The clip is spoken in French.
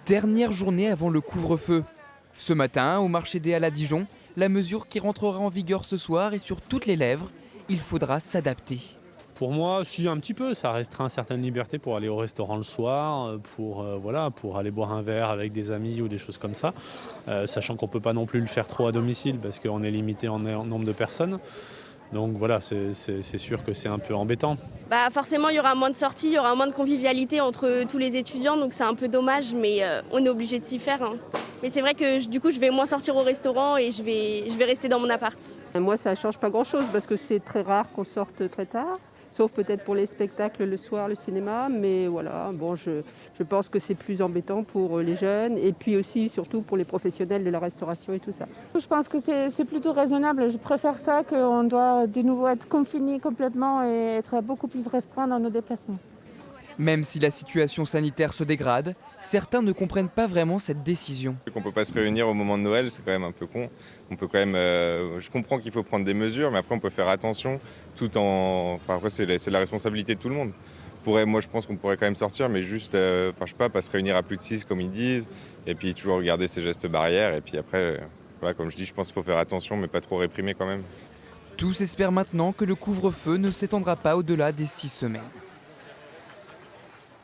Dernière journée avant le couvre-feu. Ce matin, au marché des Halles à Dijon, la mesure qui rentrera en vigueur ce soir est sur toutes les lèvres. Il faudra s'adapter. Pour moi, si un petit peu, ça restreint certaines libertés pour aller au restaurant le soir, pour aller boire un verre avec des amis ou des choses comme ça, sachant qu'on ne peut pas non plus le faire trop à domicile parce qu'on est limité en nombre de personnes. Donc voilà, c'est sûr que c'est un peu embêtant. Forcément, il y aura moins de sorties, il y aura moins de convivialité entre tous les étudiants, donc c'est un peu dommage, mais on est obligé de s'y faire, hein. Mais c'est vrai que du coup, je vais moins sortir au restaurant et je vais rester dans mon appart. Moi, ça ne change pas grand-chose parce que c'est très rare qu'on sorte très tard, sauf peut-être pour les spectacles le soir, le cinéma. Mais voilà, bon, je pense que c'est plus embêtant pour les jeunes et puis aussi, surtout pour les professionnels de la restauration et tout ça. Je pense que c'est plutôt raisonnable. Je préfère ça qu'on doit de nouveau être confiné complètement et être beaucoup plus restreint dans nos déplacements. Même si la situation sanitaire se dégrade, certains ne comprennent pas vraiment cette décision. Qu'on ne peut pas se réunir au moment de Noël, c'est quand même un peu con. On peut quand même, je comprends qu'il faut prendre des mesures, mais après on peut faire attention tout en... Enfin, après c'est la responsabilité de tout le monde. Moi je pense qu'on pourrait quand même sortir, mais juste, je sais pas se réunir à plus de 6 comme ils disent, et puis toujours regarder ces gestes barrières, et puis après, voilà, comme je dis, je pense qu'il faut faire attention, mais pas trop réprimer quand même. Tous espèrent maintenant que le couvre-feu ne s'étendra pas au-delà des 6 semaines.